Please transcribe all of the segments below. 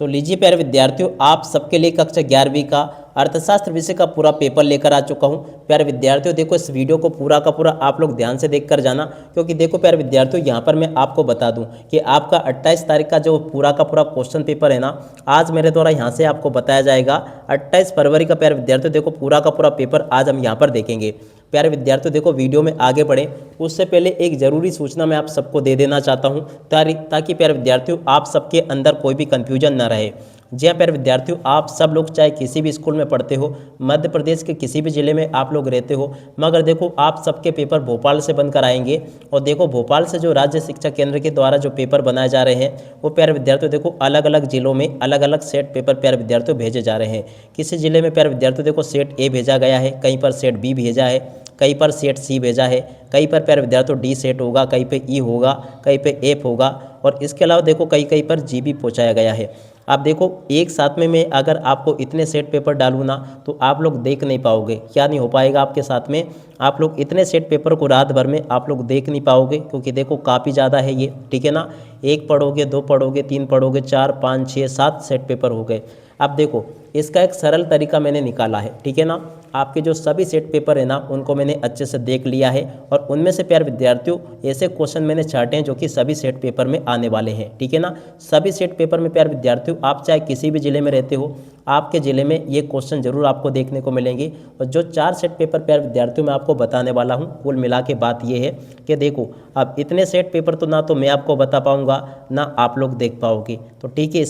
तो लीजिए प्यारे विद्यार्थियों, आप सबके लिए कक्षा 11वीं का अर्थशास्त्र विषय का पूरा पेपर लेकर आ चुका हूं। प्यारे विद्यार्थियों देखो, इस वीडियो को पूरा का पूरा आप लोग ध्यान से देख कर जाना, क्योंकि देखो प्यारे विद्यार्थियों यहाँ पर मैं आपको बता दूं कि आपका 28 तारीख का जो पूरा का पूरा क्वेश्चन पेपर है ना, आज मेरे द्वारा यहाँ से आपको बताया जाएगा। 28 फरवरी का प्यारे विद्यार्थियों देखो पूरा का पूरा पेपर आज हम यहाँ पर देखेंगे। प्यारे विद्यार्थियों देखो, वीडियो में आगे बढ़ें उससे पहले एक ज़रूरी सूचना मैं आप सबको दे देना चाहता हूँ, ताकि प्यारे विद्यार्थियों आप सबके अंदर कोई भी कन्फ्यूजन ना रहे। जी हाँ प्यारे विद्यार्थियों, आप सब लोग चाहे किसी भी स्कूल में पढ़ते हो, मध्य प्रदेश के किसी भी ज़िले में आप लोग रहते हो, मगर देखो आप सबके पेपर भोपाल से बनकर आएंगे। और देखो भोपाल से जो राज्य शिक्षा केंद्र के द्वारा जो पेपर बनाए जा रहे हैं, वो प्यारे विद्यार्थियों देखो अलग अलग जिलों में अलग अलग सेट पेपर प्यारे विद्यार्थियों भेजे जा रहे हैं। किसी जिले में प्यारे विद्यार्थियों देखो सेट ए भेजा गया है, कहीं पर सेट बी भेजा है, कहीं पर सेट सी भेजा है, कहीं पर प्यारे विद्यार्थियों डी सेट होगा, कहीं पे ई होगा, कहीं पे एफ होगा, और इसके अलावा देखो कहीं कहीं पर जी भी पहुँचाया गया है। आप देखो एक साथ में मैं अगर आपको इतने सेट पेपर डालूँ ना, तो आप लोग देख नहीं पाओगे। क्या नहीं हो पाएगा आपके साथ में? आप लोग इतने सेट पेपर को रात भर में आप लोग देख नहीं पाओगे, क्योंकि देखो काफ़ी ज़्यादा है ये, ठीक है ना। एक पढ़ोगे, दो पढ़ोगे, तीन पढ़ोगे, चार, पाँच, छः, 7 सेट पेपर हो गए। अब देखो इसका एक सरल तरीका मैंने निकाला है, ठीक है ना। आपके जो सभी सेट पेपर है ना, उनको मैंने अच्छे से देख लिया है, और उनमें से प्यारे विद्यार्थियों ऐसे क्वेश्चन मैंने छांटे हैं जो कि सभी सेट पेपर में आने वाले हैं, ठीक है ना। सभी सेट पेपर में प्यारे विद्यार्थियों आप चाहे किसी भी ज़िले में रहते हो, आपके ज़िले में ये क्वेश्चन जरूर आपको देखने को मिलेंगे। और जो 4 सेट पेपर प्यारे विद्यार्थियों मैं आपको बताने वाला हूँ, कुल मिला के बात ये है कि देखो अब इतने सेट पेपर तो ना तो मैं आपको बता पाऊँगा, ना आप लोग देख पाओगे। तो ठीक है,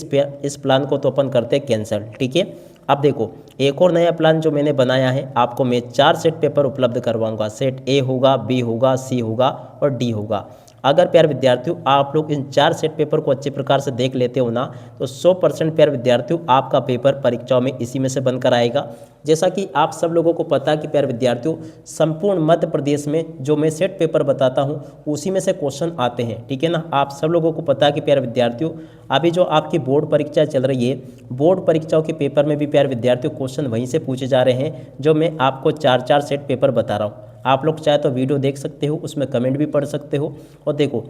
इस प्लान को तो अपन करते हैं कैंसिल, ठीक है। अब देखो एक और नया प्लान जो मैंने बनाया है, आपको मैं 4 सेट पेपर उपलब्ध करवाऊंगा। सेट ए होगा, बी होगा, सी होगा और डी होगा। अगर प्यारे विद्यार्थियों आप लोग इन 4 सेट पेपर को अच्छे प्रकार से देख लेते हो ना, तो 100% प्यारे विद्यार्थियों आपका पेपर परीक्षाओं में इसी में से बनकर आएगा। जैसा कि आप सब लोगों को पता है कि प्यारे विद्यार्थियों संपूर्ण मध्य प्रदेश में जो मैं सेट पेपर बताता हूँ उसी में से क्वेश्चन आते हैं, ठीक है ना। आप सब लोगों को पता है कि प्यारे विद्यार्थियों अभी जो आपकी बोर्ड परीक्षा चल रही है, बोर्ड परीक्षाओं के पेपर में भी प्यारे विद्यार्थियों क्वेश्चन वहीं से पूछे जा रहे हैं, जो मैं आपको 4 सेट पेपर बता रहा हूँ। आप लोग चाहे तो वीडियो देख सकते हो, उसमें कमेंट भी पढ़ सकते हो। और देखो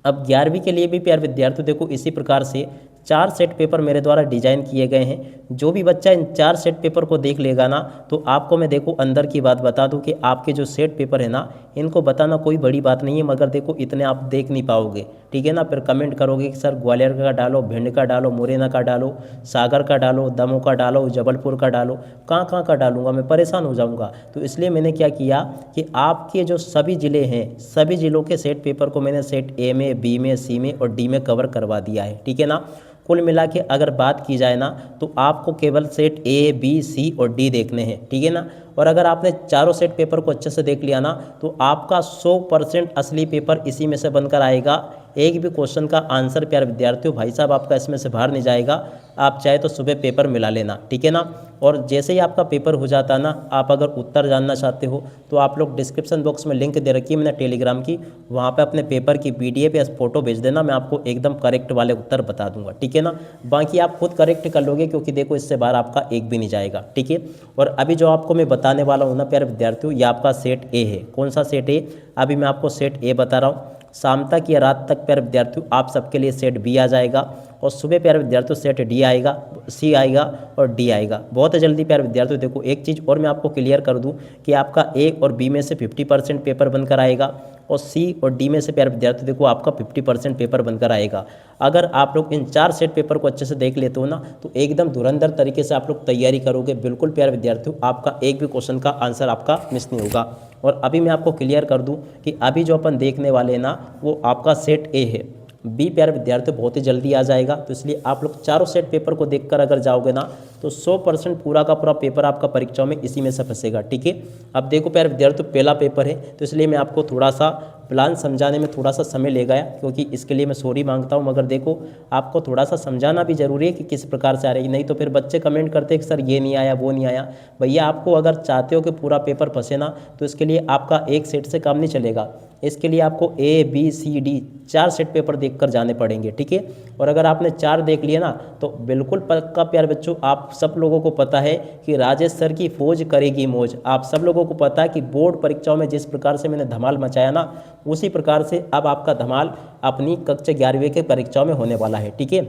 अब 11वीं के लिए भी प्यारे विद्यार्थियों देखो इसी प्रकार से 4 सेट पेपर मेरे द्वारा डिजाइन किए गए हैं। जो भी बच्चा इन 4 सेट पेपर को देख लेगा ना, तो आपको मैं देखो अंदर की बात बता दूं कि आपके जो सेट पेपर है ना, इनको बताना कोई बड़ी बात नहीं है, मगर देखो इतने आप देख नहीं पाओगे, ठीक है ना। फिर कमेंट करोगे कि सर ग्वालियर का डालो, भिंड का डालो, मुरैना का डालो, सागर का डालो, दमोह का डालो, जबलपुर का डालो, कहाँ कहाँ का डालूंगा, मैं परेशान हो जाऊँगा। तो इसलिए मैंने क्या किया कि आपके जो सभी ज़िले हैं, सभी ज़िलों के सेट पेपर को मैंने सेट ए में, बी में, सी में और डी में कवर करवा दिया है, ठीक है ना। कुल मिला के अगर बात की जाए ना, तो आपको केवल सेट ए, बी, सी और डी देखने हैं, ठीक है ना। और अगर आपने चारों सेट पेपर को अच्छे से देख लिया ना, तो आपका 100% असली पेपर इसी में से बनकर आएगा। एक भी क्वेश्चन का आंसर प्यारे विद्यार्थियों भाई साहब आपका इसमें से बाहर नहीं जाएगा। आप चाहे तो सुबह पेपर मिला लेना, ठीक है ना। और जैसे ही आपका पेपर हो जाता है ना, आप अगर उत्तर जानना चाहते हो तो आप लोग डिस्क्रिप्शन बॉक्स में लिंक दे रखी है मैंने टेलीग्राम की, वहाँ पे अपने पेपर की PDF या फोटो भेज देना, मैं आपको एकदम करेक्ट वाले उत्तर बता दूंगा, ठीक है ना। बाकी आप खुद करेक्ट कर लोगे, क्योंकि देखो इससे बाहर आपका एक भी नहीं जाएगा, ठीक है। और अभी जो आपको मैं बताने वाला हूँ ना प्यारे विद्यार्थियों, ये आपका सेट ए है। कौन सा सेट ए? अभी मैं आपको सेट ए बता रहा हूँ। शाम तक या रात तक प्यारे विद्यार्थियों आप सबके लिए सेट बी आ जाएगा, और सुबह प्यारे विद्यार्थियों सेट डी आएगा, सी आएगा और डी आएगा। बहुत जल्दी प्यारे विद्यार्थियों देखो एक चीज़ और मैं आपको क्लियर कर दूं कि आपका ए और बी में से 50% पेपर बनकर आएगा, और सी और डी में से प्यारे विद्यार्थियों देखो आपका 50% पेपर बनकर आएगा। अगर आप लोग इन 4 सेट पेपर को अच्छे से देख लेते हो ना, तो एकदम धुरंधर तरीके से आप लोग तैयारी करोगे। बिल्कुल प्यारे विद्यार्थियों आपका एक भी क्वेश्चन का आंसर आपका मिस नहीं होगा। और अभी मैं आपको क्लियर कर दूं कि अभी जो अपन देखने वाले हैं ना, वो आपका सेट ए है। बी प्यारे विद्यार्थियों बहुत ही जल्दी आ जाएगा, तो इसलिए आप लोग चारों सेट पेपर को देखकर अगर जाओगे ना, तो 100% पूरा का पूरा पेपर आपका परीक्षाओं में इसी में से फंसेगा, ठीक है। अब देखो प्यारे विद्यार्थियों पहला पेपर है, तो इसलिए मैं आपको थोड़ा सा प्लान समझाने में थोड़ा सा समय ले गया, क्योंकि इसके लिए मैं सॉरी मांगता हूं। मगर देखो आपको थोड़ा सा समझाना भी जरूरी है कि किस प्रकार से आ रही है, नहीं तो फिर बच्चे कमेंट करते हैं कि सर ये नहीं आया, वो नहीं आया। भैया आपको अगर चाहते हो कि पूरा पेपर फंसे ना, तो इसके लिए आपका एक सेट से काम नहीं चलेगा। इसके लिए आपको ए, बी, सी, डी 4 सेट पेपर देखकर जाने पड़ेंगे, ठीक है। और अगर आपने 4 देख लिया ना, तो बिल्कुल पक्का प्यारे बच्चों आप सब लोगों को पता है कि राजेश सर की फौज करेगी मौज। आप सब लोगों को पता है कि बोर्ड परीक्षाओं में जिस प्रकार से मैंने धमाल मचाया ना, उसी प्रकार से अब आपका धमाल अपनी कक्षा 11वीं के परीक्षाओं में होने वाला है, ठीक है।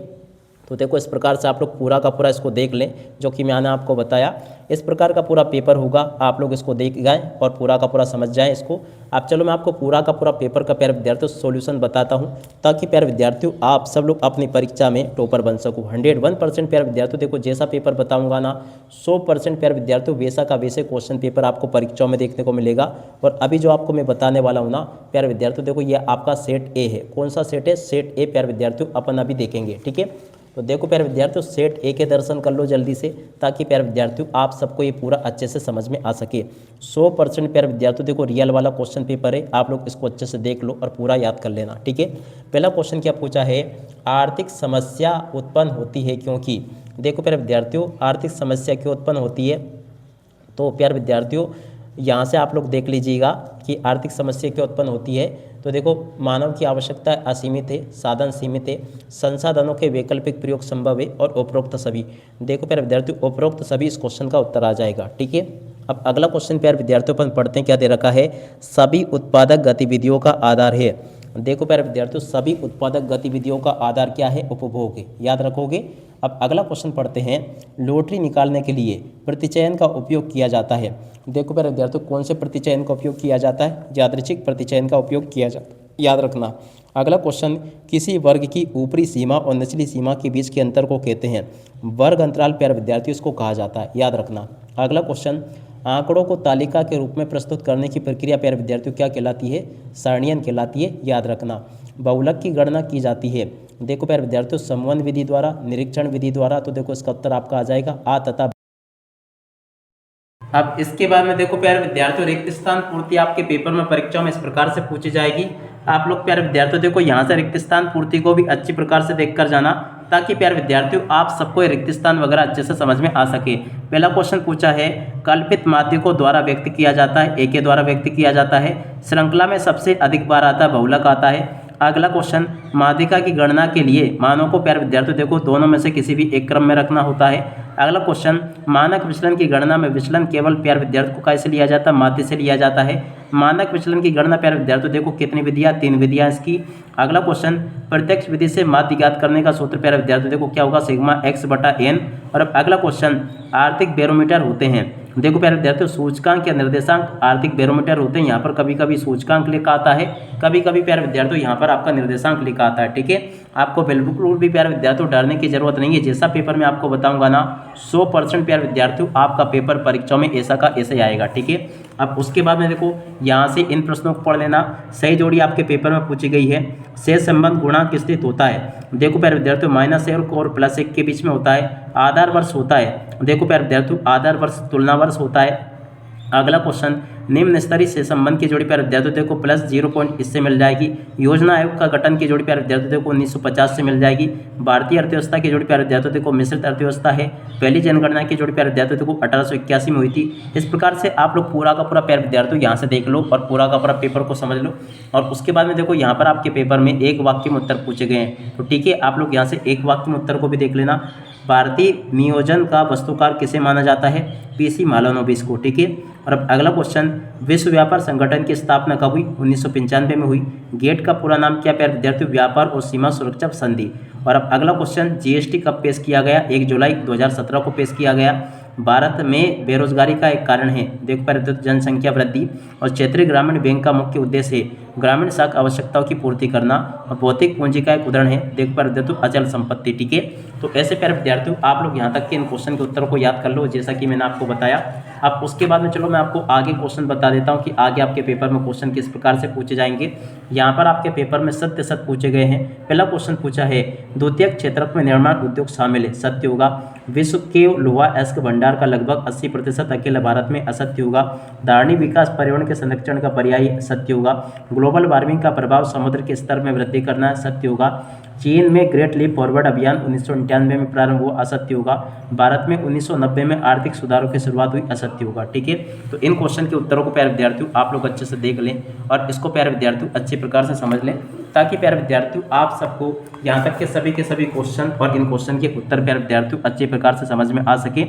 तो देखो इस प्रकार से आप लोग पूरा का पूरा इसको देख लें, जो कि मैंने आपको बताया। इस प्रकार का पूरा पेपर होगा, आप लोग इसको देख जाएं और पूरा का पूरा समझ जाएं इसको। अब चलो मैं आपको पूरा का पूरा पेपर का प्यारे विद्यार्थियों सॉल्यूशन बताता हूं, ताकि प्यारे विद्यार्थियों आप सब लोग अपनी परीक्षा में टॉपर बन सको। 101% प्यारे विद्यार्थियों देखो जैसा पेपर बताऊंगा ना 100% प्यारे विद्यार्थियों वैसा का वैसे क्वेश्चन पेपर आपको परीक्षाओं में देखने को मिलेगा। और अभी जो आपको मैं बताने वाला हूँ ना प्यारे विद्यार्थियों, देखो ये आपका सेट ए है। कौन सा सेट है? सेट ए प्यारे विद्यार्थियों अपन अभी देखेंगे, ठीक है। तो देखो प्यारे विद्यार्थियों सेट ए के दर्शन कर लो जल्दी से, ताकि प्यारे विद्यार्थियों आप सबको ये पूरा अच्छे से समझ में आ सके। 100% प्यारे विद्यार्थियों देखो रियल वाला क्वेश्चन पेपर है, आप लोग इसको अच्छे से देख लो और पूरा याद कर लेना, ठीक है। पहला क्वेश्चन क्या पूछा है? आर्थिक समस्या उत्पन्न होती है क्योंकि। देखो प्यारे विद्यार्थियों आर्थिक समस्या क्यों उत्पन्न होती है? तो प्यारे विद्यार्थियों यहाँ से आप लोग देख लीजिएगा कि आर्थिक समस्या क्यों उत्पन्न होती है। तो देखो मानव की आवश्यकता असीमित है, साधन सीमित है, संसाधनों के वैकल्पिक प्रयोग संभव है और उपरोक्त सभी। देखो प्यारे विद्यार्थियों उपरोक्त सभी इस क्वेश्चन का उत्तर आ जाएगा, ठीक है। अब अगला क्वेश्चन प्यारे विद्यार्थियों अपन पढ़ते हैं, क्या दे रखा है? सभी उत्पादक गतिविधियों का आधार है। देखो प्यारे विद्यार्थियों सभी उत्पादक गतिविधियों का आधार क्या है? उपभोग है, याद रखोगे। अब अगला क्वेश्चन पढ़ते हैं, लॉटरी निकालने के लिए प्रतिचयन का उपयोग किया जाता है। देखो प्यारे विद्यार्थियों कौन से प्रतिचयन का उपयोग किया जाता है? यादृच्छिक प्रतिचयन का उपयोग किया जाता है, याद रखना। अगला क्वेश्चन, किसी वर्ग की ऊपरी सीमा और निचली सीमा के बीच के अंतर को कहते हैं? वर्ग अंतराल प्यारे विद्यार्थियों इसको कहा जाता है, याद रखना। अगला क्वेश्चन, आंकड़ों को तालिका के रूप में प्रस्तुत करने की प्रक्रिया प्यारे विद्यार्थियों क्या कहलाती है? सारणीयन कहलाती है, याद रखना। बहुलक की गणना की जाती है। देखो प्यारे विद्यार्थियों समवन विधि द्वारा, निरीक्षण विधि द्वारा। तो देखो इसका उत्तर आपका आ जाएगा आ तथा। अब इसके बाद में देखो प्यारे विद्यार्थियों रिक्त स्थान पूर्ति आपके पेपर में परीक्षा में इस प्रकार से पूछी जाएगी। आप लोग प्यारे विद्यार्थियों देखो यहाँ से रिक्त स्थान पूर्ति को भी अच्छी प्रकार से देखकर जाना, ताकि प्यारे विद्यार्थियों आप सबको रिक्त स्थान वगैरह अच्छे से समझ में आ सके। पहला क्वेश्चन पूछा है, कल्पित माध्य को द्वारा व्यक्त किया जाता है, ए के द्वारा व्यक्त किया जाता है। श्रृंखला में सबसे अधिक बार आता है, बहुलक आता है। अगला क्वेश्चन, माध्यिका की गणना के लिए मानों को प्यारे विद्यार्थियों देखो दोनों में से किसी भी एक क्रम में रखना होता है। अगला क्वेश्चन, मानक विचलन की गणना में विचलन केवल प्यारे विद्यार्थियों को कैसे लिया जाता है? माध्य से लिया जाता है। मानक विचलन की गणना प्यारे विद्यार्थियों देखो कितनी विधियाँ? 3 विधियाँ इसकी। अगला क्वेश्चन, प्रत्यक्ष विधि से माध्य ज्ञात करने का सूत्र प्यारे विद्यार्थियों देखो क्या होगा? Sigma x/n। और अब अगला क्वेश्चन, आर्थिक बैरोमीटर होते हैं। देखो प्यारे विद्यार्थियों सूचकांक या निर्देशांक आर्थिक बैरोमीटर होते हैं। यहाँ पर कभी कभी सूचकांक लिखा आता है, कभी कभी प्यारे विद्यार्थियों यहाँ पर आपका निर्देशांक लिखा आता है, ठीक है। आपको बिल्कुल भी प्यारे विद्यार्थियों डरने की जरूरत नहीं है। जैसा पेपर में आपको बताऊंगा ना 100% प्यारे विद्यार्थियों आपका पेपर परीक्षा में ऐसा का ऐसे ही आएगा, ठीक है। अब उसके बाद में देखो यहाँ से इन प्रश्नों को पढ़ लेना। सही जोड़ी आपके पेपर में पूछी गई है। शेष संबंध गुणांक किस स्थित होता है? देखो प्यारे विद्यार्थियों -1 और +1 के बीच में होता है। आधार वर्ष होता है। देखो प्यारे विद्यार्थियों आधार वर्ष तुलना वर्ष होता है। अगला क्वेश्चन, निम्न स्तरीय से संबंध की जोड़ी प्यारे विद्यार्थियों देखो +0 पॉइंट इससे मिल जाएगी। योजना आयोग का गठन की जोड़ी प्यारे विद्यार्थियों देखो 1950 से मिल जाएगी। भारतीय अर्थव्यवस्था की जोड़ी प्यारे विद्यार्थियों देखो मिश्रित अर्थव्यवस्था है। पहली जनगणना की जोड़ी प्यारे विद्यार्थियों देखो 1881 में हुई थी। इस प्रकार से आप लोग पूरा का पूरा प्यारे विद्यार्थियों यहाँ से देख लो और पूरा का पूरा पेपर को समझ लो। और उसके बाद में देखो यहाँ पर आपके पेपर में एक वाक्य में उत्तर पूछे गए हैं, तो ठीक है आप लोग यहाँ से एक वाक्य में उत्तर को भी देख लेना। भारतीय नियोजन का वस्तुकार किसे माना जाता है? पीसी मालानोबिस को, ठीक है। और अब अगला क्वेश्चन, विश्व व्यापार संगठन की स्थापना कब हुई? 1995 में हुई। गेट का पूरा नाम क्या प्यारे विद्यार्थियों? व्यापार और सीमा सुरक्षा संधि। और अब अगला क्वेश्चन, जीएसटी कब पेश किया गया? 1 जुलाई 2017 को पेश किया गया। भारत में बेरोजगारी का एक कारण है देखो प्यारे विद्यार्थियों जनसंख्या वृद्धि। और क्षेत्रीय ग्रामीण बैंक का मुख्य उद्देश्य है ग्रामीण शाखा आवश्यकताओं की पूर्ति करना। और भौतिक पूंजी का एक उदाहरण है देखो प्यारे विद्यार्थियों अचल संपत्ति, ठीक है। तो ऐसे प्यारे विद्यार्थियों आप लोग यहाँ तक के इन क्वेश्चन के उत्तरों को याद कर लो, जैसा कि मैंने आपको बताया। अब उसके बाद में चलो मैं आपको आगे क्वेश्चन बता देता हूँ कि आगे आपके पेपर में क्वेश्चन किस प्रकार से पूछे जाएंगे। यहाँ पर आपके पेपर में सत्य सत्य पूछे गए हैं। पहला क्वेश्चन पूछा है, द्वितीयक क्षेत्रक में निर्माण उद्योग शामिल है, सत्य होगा। विश्व के लोहा अयस्क भंडार का लगभग 80% अकेले भारत में, असत्य होगा। धारणी विकास पर्यावरण के संरक्षण का पर्याय, सत्य होगा। ग्लोबल वार्मिंग का प्रभाव समुद्र के स्तर में वृद्धि करना है, सत्य होगा। चीन में ग्रेट लीप फॉरवर्ड अभियान 1999 में प्रारंभ हुआ, असत्य होगा। भारत में 1990 में आर्थिक सुधारों की शुरुआत हुई, असत्य होगा, ठीक है। तो इन क्वेश्चन के उत्तरों को प्यारे विद्यार्थियों आप लोग अच्छे से देख लें और इसको प्यारे विद्यार्थियों अच्छे प्रकार से समझ लें, ताकि प्यारे विद्यार्थियों आप सबको यहाँ तक के सभी क्वेश्चन और इन क्वेश्चन के उत्तर प्यारे विद्यार्थियों अच्छे प्रकार से समझ में आ सके।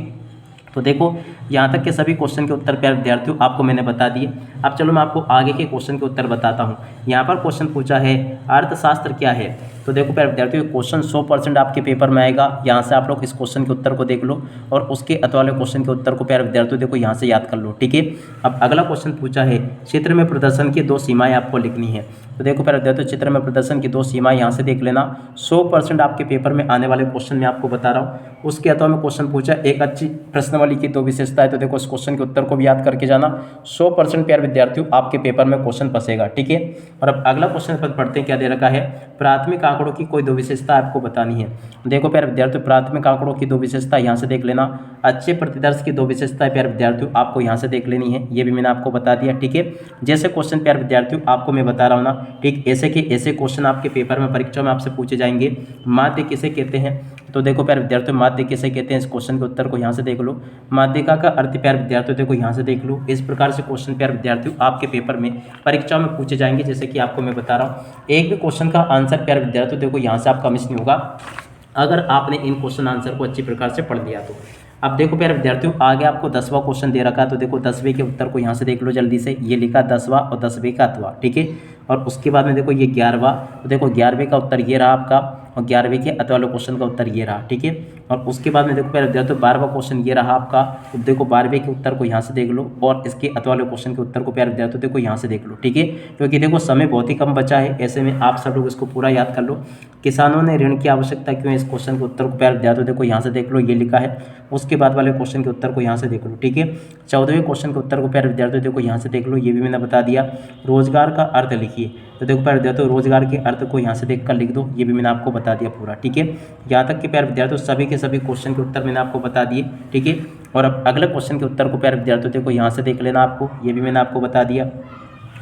तो देखो यहाँ तक के सभी क्वेश्चन के उत्तर प्यारे विद्यार्थियों आपको मैंने बता दिए। अब चलो मैं आपको आगे के क्वेश्चन के उत्तर बताता हूँ। यहाँ पर क्वेश्चन पूछा है, अर्थशास्त्र क्या है? तो देखो प्यारे विद्यार्थियों क्वेश्चन 100% आपके पेपर में आएगा। यहाँ से आप लोग इस क्वेश्चन के उत्तर को देख लो और उसके अथवा वाले क्वेश्चन के उत्तर को प्यारे विद्यार्थियों देखो यहाँ से याद कर लो, ठीक है। अब अगला क्वेश्चन पूछा है चित्र में प्रदर्शन की 2 सीमाएं आपको लिखनी है। तो देखो प्यारे विद्यार्थियों चित्र में प्रदर्शन की 2 सीमाएं यहाँ से देख लेना। 100% आपके पेपर में आने वाले क्वेश्चन में आपको बता रहा हूँ। उसके अथवा में क्वेश्चन पूछा एक अच्छी प्रश्नावली की 2 विशेषताएं। तो देखो इस क्वेश्चन के उत्तर को भी याद करके जाना। 100% प्यारे विद्यार्थियों आपके पेपर में क्वेश्चन फंसेगा, ठीक है। और अब अगला क्वेश्चन पढ़ते हैं, क्या दे रखा है, प्राथमिक आंकड़ों की कोई 2 विशेषता आपको बतानी है। देखो प्यारे विद्यार्थियों प्राथमिक आंकड़ों की 2 विशेषता यहाँ से देख लेना। अच्छे प्रतिदर्श की 2 विशेषताएं प्यारे विद्यार्थियों आपको यहाँ से देख लेनी है, ये भी मैंने आपको बता दिया, ठीक है। जैसे क्वेश्चन प्यारे विद्यार्थियों आपको मैं बता रहा हूँ ना, ठीक, ऐसे के ऐसे क्वेश्चन आपके पेपर में परीक्षा में आपसे पूछे जाएंगे। माध्य किसे कहते हैं, तो देखो प्यारे विद्यार्थियों माध्य किसे कहते हैं, इस क्वेश्चन के उत्तर को यहाँ से देख लो। माध्यिका का अर्थ प्यारे विद्यार्थियों देखो यहाँ से देख लो। इस प्रकार से क्वेश्चन प्यारे विद्यार्थियों आपके पेपर में परीक्षा में पूछे जाएंगे, जैसे कि आपको मैं बता रहा हूँ। एक भी क्वेश्चन का आंसर प्यारे विद्यार्थियों देखो यहाँ से आपका मिस नहीं होगा अगर आपने इन क्वेश्चन आंसर को अच्छी प्रकार से पढ़ लिया तो। अब देखो प्यारे विद्यार्थियों आगे आपको 10वां क्वेश्चन दे रखा है। तो देखो 10वें के उत्तर को यहाँ से देख लो जल्दी से। ये लिखा 10वां और 10वें का अथवा, ठीक है। और उसके बाद में देखो ये 11वां। तो देखो 11वें का उत्तर ये रहा आपका और 11वें के अथवा वाले क्वेश्चन का उत्तर ये रहा, ठीक है। और उसके बाद में देखो प्यारे विद्यार्थियों 12वां क्वेश्चन ये रहा आपका। तो देखो 12वें के उत्तर को यहाँ से देख लो और इसके अथवा वाले क्वेश्चन के उत्तर को प्यारे विद्यार्थियों देखो यहाँ से देख लो, ठीक है। क्योंकि देखो समय बहुत ही कम बचा है, ऐसे में आप सब लोग इसको पूरा याद कर लो। किसानों ने ऋण की आवश्यकता क्यों है, इस क्वेश्चन के उत्तर को प्यारे विद्यार्थियों देखो यहाँ से देख लो, ये लिखा है। उसके बाद वाले क्वेश्चन के उत्तर को यहाँ से देख लो, ठीक है। 14वें क्वेश्चन के उत्तर को प्यारे विद्यार्थियों देखो यहाँ से देख लो, ये भी मैंने बता दिया। रोजगार का अर्थ लिखिए। तो देखो प्यारे विद्यार्थियों रोजगार के अर्थ को यहाँ से देखकर लिख दो, ये भी मैंने आपको बता दिया पूरा, ठीक है। यहाँ तक कि प्यारे विद्यार्थियों सभी के सभी क्वेश्चन के उत्तर मैंने आपको बता दिए, ठीक है। और अब अगले क्वेश्चन के उत्तर को प्यारे विद्यार्थियों देखो यहाँ से देख लेना आपको, ये भी मैंने आपको बता दिया।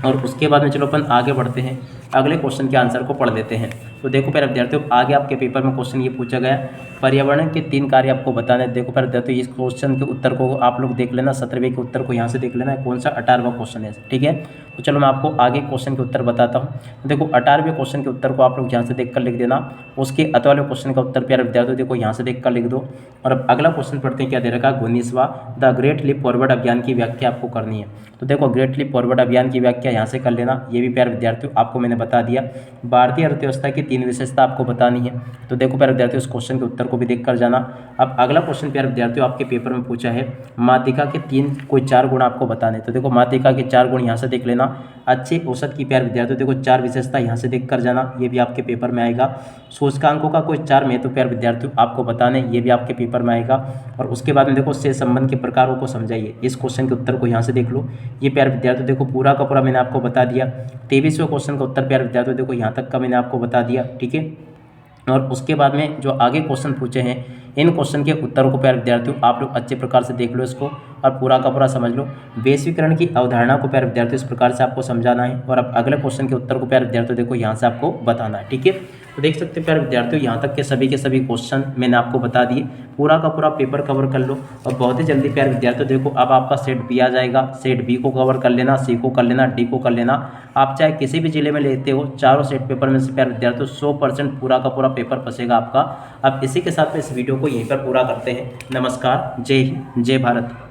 और उसके बाद में चलो अपन आगे बढ़ते हैं, अगले क्वेश्चन के आंसर को पढ़ लेते हैं। तो देखो प्यारे विद्यार्थियों आगे आपके पेपर में क्वेश्चन ये पूछा गया पर्यावरण के 3 कार्य आपको बताने। देखो प्यारे विद्यार्थियों इस क्वेश्चन के उत्तर को आप लोग देख लेना। 17वें के उत्तर को यहाँ से देख लेना है कौन सा 18वां क्वेश्चन है, ठीक है। तो चलो मैं आपको आगे क्वेश्चन के उत्तर बताता हूँ। देखो 18वें क्वेश्चन के उत्तर को आप लोग यहाँ से देख कर लिख देना। उसके अथवा वाले क्वेश्चन का उत्तर प्यारे विद्यार्थियों देखो यहाँ से देख कर लिख दो। और अब अगला क्वेश्चन पढ़ते हैं, क्या दे रखा है 19वां द ग्रेट लीप फॉरवर्ड अभियान की व्याख्या आपको करनी है। तो देखो ग्रेट लीप फॉरवर्ड अभियान की व्याख्या यहाँ से कर लेना, ये भी प्यारे विद्यार्थियों आपको मैंने बता दिया। भारतीय अर्थव्यवस्था की 3 विशेषता आपको बतानी है। तो देखो प्यारे विद्यार्थियों इस क्वेश्चन के उत्तर को भी देख कर जाना। अब अगला क्वेश्चन प्यारे विद्यार्थियों आपके पेपर में पूछा है माध्यिका के 4 गुण आपको बताने। तो देखो माध्यिका के 4 गुण यहाँ से देख लेना। अच्छे औसत की प्यारे विद्यार्थियों देखो 4 विशेषता यहाँ से देख कर जाना, ये भी आपके पेपर में आएगा। सूचकांकों का कोई 4 महत्व प्यारे विद्यार्थियों आपको बताने, ये भी आपके पेपर में आएगा। और उसके बाद में देखो से संबंध के प्रकारों को समझाइए, इस क्वेश्चन के उत्तर को यहाँ से देख लो। ये प्यारे विद्यार्थियों देखो पूरा का पूरा मैंने आपको बता दिया। 23वें क्वेश्चन का उत्तर प्यारे विद्यार्थियों देखो यहाँ तक का मैंने आपको बता दिया, ठीक है। और उसके बाद में जो आगे क्वेश्चन पूछे हैं इन क्वेश्चन के उत्तरों को प्यारे विद्यार्थियों आप लोग अच्छे प्रकार से देख लो इसको और पूरा का पूरा समझ लो। वैश्वीकरण की अवधारणा को प्यारे विद्यार्थियों इस प्रकार से आपको समझाना है। और अब अगले क्वेश्चन के उत्तर को प्यारे विद्यार्थियों देखो यहाँ से आपको बताना है, ठीक है। तो देख सकते हैं प्यारे विद्यार्थियों यहाँ तक के सभी क्वेश्चन मैंने आपको बता दिए। पूरा का पूरा पेपर कवर कर लो और बहुत ही जल्दी प्यारे विद्यार्थियों देखो अब आपका सेट बी आ जाएगा। सेट बी को कवर कर लेना, सी को कर लेना, डी को कर लेना। आप चाहे किसी भी जिले में लेते हो, चारों सेट पेपर में से प्यारे विद्यार्थियों 100% पूरा का पूरा पेपर फंसेगा आपका। अब इसी के साथ में इस वीडियो को यहीं पर पूरा करते हैं। नमस्कार, जय हिंद, जय भारत।